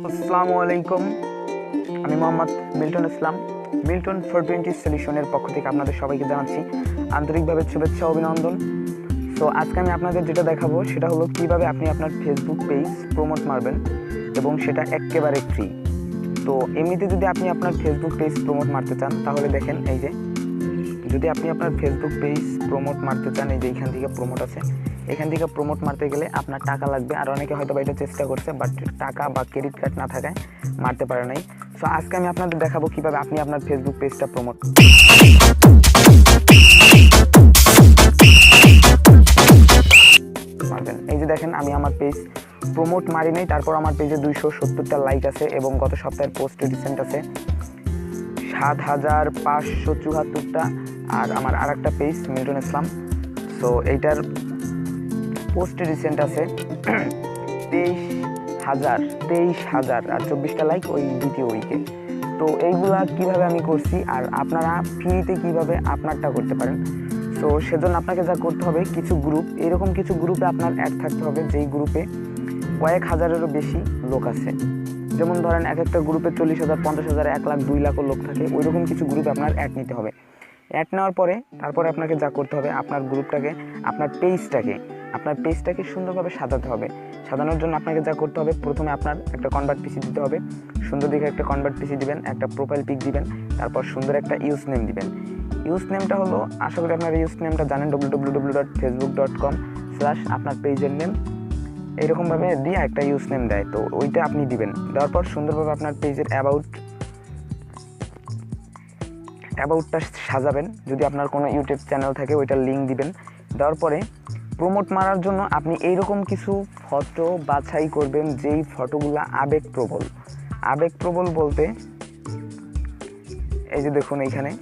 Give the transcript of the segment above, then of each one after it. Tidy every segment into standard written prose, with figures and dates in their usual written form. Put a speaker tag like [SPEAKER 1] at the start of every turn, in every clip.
[SPEAKER 1] আসসালামু আলাইকুম, আমি মোহাম্মদ মিল্টন ইসলাম। মিল্টন 420 সলিউশনের পক্ষ থেকে আপনাদের সবাইকে জানাচ্ছি আন্তরিকভাবে শুভেচ্ছা ও অভিনন্দন। সো আজকে আমি আপনাদের যেটা দেখাবো সেটা হলো কীভাবে আপনি আপনার ফেসবুক পেজ প্রমোট মারবেন এবং সেটা একেবারে ফ্রি। তো এমনিতে যদি আপনি আপনার ফেসবুক পেজ প্রমোট মারতে চান তাহলে দেখেন এই যে, যদি আপনি আপনার ফেসবুক পেজ প্রমোট মারতে চান, এই যে এইখান থেকে প্রমোট আছে, এখান থেকে প্রমোট মারতে গেলে আপনার টাকা লাগবে। আর অনেকে হয়তো এটা চেষ্টা করছে, বাট টাকা বা ক্রেডিট কার্ড না থাকায় মারতে পারে নাই। সো আজকে আমি আপনাদের দেখাবো কীভাবে আপনি আপনার ফেসবুক পেজটা প্রমোট মারবেন। এই যে দেখেন, আমি আমার পেজ প্রমোট মারি নাই, তারপর আমার পেজে 270টা লাইক আছে এবং গত সপ্তাহের পোস্ট রিসেন্ট আছে 7,574টা। আর আমার আর একটা পেজ মিল্টন ইসলাম, সো এইটার পোস্ট রিসেন্ট আছে 23,000 আর 24টা লাইক ওই দ্বিতীয় উইকে। তো এইগুলা কিভাবে আমি করছি আর আপনারা ফ্রিতে কিভাবে আপনারটা করতে পারেন। তো সেজন্য আপনাকে যা করতে হবে, কিছু গ্রুপ, এরকম কিছু গ্রুপে আপনার অ্যাড থাকতে হবে যেই গ্রুপে কয়েক হাজারেরও বেশি লোক আছে। যেমন ধরেন এক একটা গ্রুপে 40,000, 50,000, 1 লাখ, 2 লাখও লোক থাকে। ওইরকম কিছু গ্রুপে আপনার অ্যাড নিতে হবে। অ্যাড নেওয়ার তারপরে আপনাকে যা করতে হবে, আপনার গ্রুপটাকে, আপনার পেজটাকে সুন্দরভাবে সাজাতে হবে। সাজানোর জন্য আপনাকে যা করতে হবে, প্রথমে আপনার একটা কনভার্ট পিসি দিতে হবে। সুন্দর দেখে একটা কনভার্ট পিসি দিবেন, একটা প্রোফাইল পিক দিবেন, তারপর সুন্দর একটা ইউজ নেম দিবেন। ইউজ নেমটা হলো, আশা করি আপনার ইউজ নেমটা জানেন, www.facebook.com/ আপনার পেজের নেম, এইরকমভাবে দিয়ে একটা ইউজ নেম দেয়, তো ওইটা আপনি দিবেন। দেওয়ার পর সুন্দরভাবে আপনার পেজের অ্যাবাউটটা সাজাবেন। যদি আপনার কোনো ইউটিউব চ্যানেল থাকে ওইটার লিঙ্ক দিবেন। দেওয়ার পরে প্রমোট মারার জন্য আপনি এইরকম কিছু ফটো বাছাই করবেন যেই ফটোগুলো আবেগপ্রবল বলতে, এই যে দেখুন এইখানে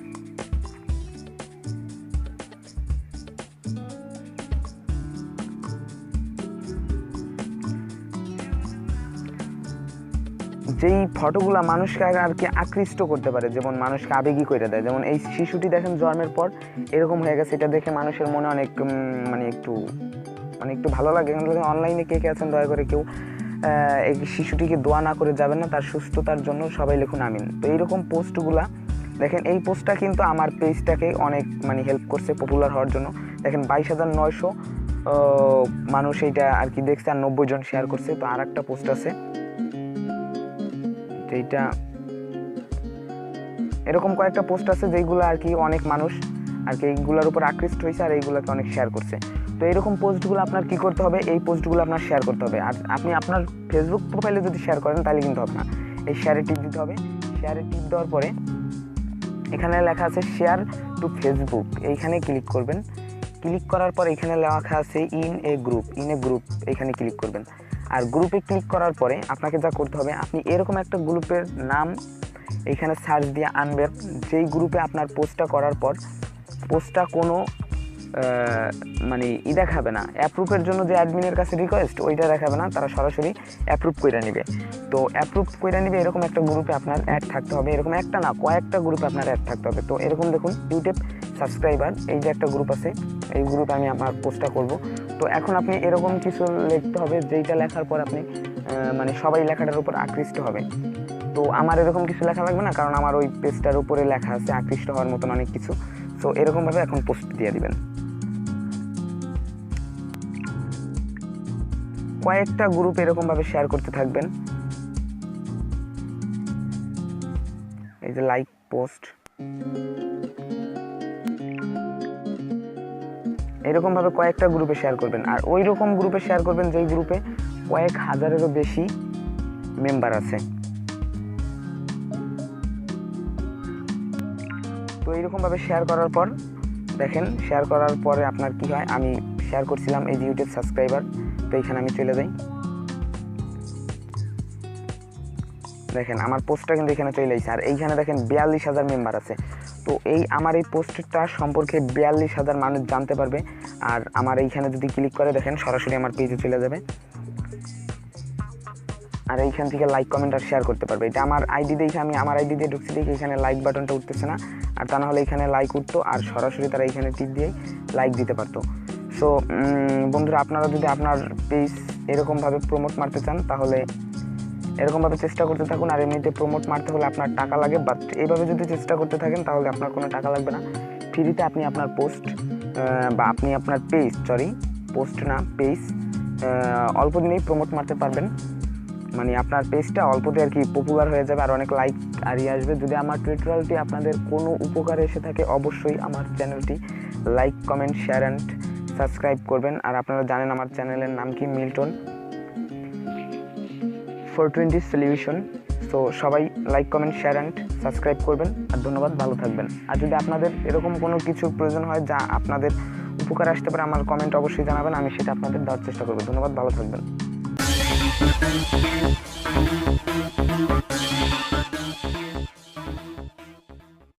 [SPEAKER 1] যেই ফটোগুলা মানুষকে আর কি আকৃষ্ট করতে পারে, যেমন মানুষকে আবেগী করে দেয়। যেমন এই শিশুটি দেখেন জন্মের পর এরকম হয়ে গেছে, এটা দেখে মানুষের মনে অনেক একটু ভালো লাগে। অনলাইনে কে আছেন দয়া করে কেউ এই শিশুটিকে দোয়া না করে যাবেন না, তার সুস্থতার জন্য সবাই লিখুন আমিন। তো এইরকম পোস্টগুলা দেখেন, এই পোস্টটা কিন্তু আমার পেজটাকে অনেক হেল্প করছে পপুলার হওয়ার জন্য। দেখেন 22,900 মানুষ এইটা আর কি দেখছে, আর 90 জন শেয়ার করছে। তো আর একটা পোস্ট আছে, এইটা এরকম কয়েকটা পোস্ট আছে যেইগুলো আর কি অনেক মানুষ আর কি এইগুলোর উপর আকৃষ্ট হয়েছে আর এইগুলোকে অনেক শেয়ার করছে। তো এরকম পোস্টগুলো আপনার কি করতে হবে, এই পোস্টগুলো আপনার শেয়ার করতে হবে। আর আপনি আপনার ফেসবুক প্রোফাইলে যদি শেয়ার করেন তাহলে কিন্তু হবে না, এই শেয়ারে টিপ দিতে হবে। শেয়ারে টিপ দেওয়ার পরে এখানে লেখা আছে শেয়ার টু ফেসবুক, এইখানে ক্লিক করবেন। ক্লিক করার পর এখানে লেখা আছে ইন এ গ্রুপ, এইখানে ক্লিক করবেন। আর গ্রুপে ক্লিক করার পরে আপনাকে যা করতে হবে, আপনি এরকম একটা গ্রুপের নাম এইখানে সার্চ দিয়ে আনবেন, যেই গ্রুপে আপনার পোস্টটা করার পর পোস্টটা কোনো দেখাবে না। অ্যাপ্রুভের জন্য যে অ্যাডমিনের কাছে রিকোয়েস্ট, ওইটা দেখাবে না, তারা সরাসরি অ্যাপ্রুভ করে নেবে। তো অ্যাপ্রুভ করে নেবে এরকম একটা গ্রুপে আপনার অ্যাড থাকতে হবে। এরকম একটা না, কয়েকটা গ্রুপে আপনার অ্যাড থাকতে হবে। তো এরকম দেখুন ইউটিউব সাবস্ক্রাইবার, এই যে একটা গ্রুপ আছে, এই গ্রুপে আমি আমার পোস্টটা করব। তো এখন আপনি এরকম কিছু লিখতে হবে যেইটা লেখার পর আপনি সবাই লেখাটার উপর আকৃষ্ট হবে। তো আমার এরকম কিছু লেখা লাগবে না, কারণ আমার ওই পেজটার উপরে লেখা আছে আকৃষ্ট হওয়ার মতন অনেক কিছু। তো এরকমভাবে এখন পোস্ট দিয়ে দিবেন। কয়েকটা গ্রুপ এরকমভাবে শেয়ার করতে থাকবেন। এই যে লাইক পোস্ট, এরকমভাবে কয়েকটা গ্রুপে শেয়ার করবেন। আর ওই রকম গ্রুপে শেয়ার করবেন যেই গ্রুপে কয়েক হাজারেরও বেশি মেম্বার আছে। তো এইরকমভাবে শেয়ার করার পর দেখেন, শেয়ার করার পরে আপনার কি হয়, আমি শেয়ার করছিলাম এই যে ইউটিউব সাবস্ক্রাইবার, তো এইখানে আমি চলে যাই। দেখেন আমার পোস্টটা কিন্তু এখানে চলে আসছে, আর এইখানে দেখেন 42,000 মেম্বার আছে। তো আমার এই পোস্টটা সম্পর্কে 42,000 মানুষ জানতে পারবে। আর আমার এইখানে যদি ক্লিক করে দেখেন সরাসরি আমার পেজে চলে যাবে, আর এইখান থেকে লাইক, কমেন্ট আর শেয়ার করতে পারবে। এটা আমার আইডি দেখে, আমি আমার আইডি দিয়ে ঢুকছি দেখে এখানে লাইক বাটনটা উঠতেছে না, আর তা নাহলে এখানে লাইক উঠতো আর সরাসরি তারা এইখানে টিপ দিয়ে লাইক দিতে পারতো। সো বন্ধুরা, আপনারা যদি আপনার পেজ এরকমভাবে প্রমোট মারতে চান তাহলে এরকমভাবে চেষ্টা করতে থাকুন। আর এমনিতে প্রমোট মারতে হলে আপনার টাকা লাগে, বাট এইভাবে যদি চেষ্টা করতে থাকেন তাহলে আপনার কোনো টাকা লাগবে না। ফ্রিতে আপনি আপনার পোস্ট বা আপনি আপনার পেজ, পোস্ট না পেজ, অল্প দিনেই প্রমোট মারতে পারবেন। মানে আপনার পেজটা অল্পতে আর কি পপুলার হয়ে যাবে আর অনেক লাইক আর আসবে। যদি আমার টিউটোরিয়ালটি আপনাদের কোনো উপকারে এসে থাকে অবশ্যই আমার চ্যানেলটি like, comment, share and subscribe করবেন। আর আপনারা জানেন আমার চ্যানেলের নাম কি, মিল্টন 420 সলিউশন। তো সবাই like, comment, share and subscribe করবেন। আর ধন্যবাদ, ভালো থাকবেন। আর যদি আপনাদের এরকম কোনো কিছুর প্রয়োজন হয় যা আপনাদের উপকার আসতে পারে, আমার কমেন্ট অবশ্যই জানাবেন, আমি সেটা আপনাদের দেওয়ার চেষ্টা করব। ধন্যবাদ, ভালো থাকবেন।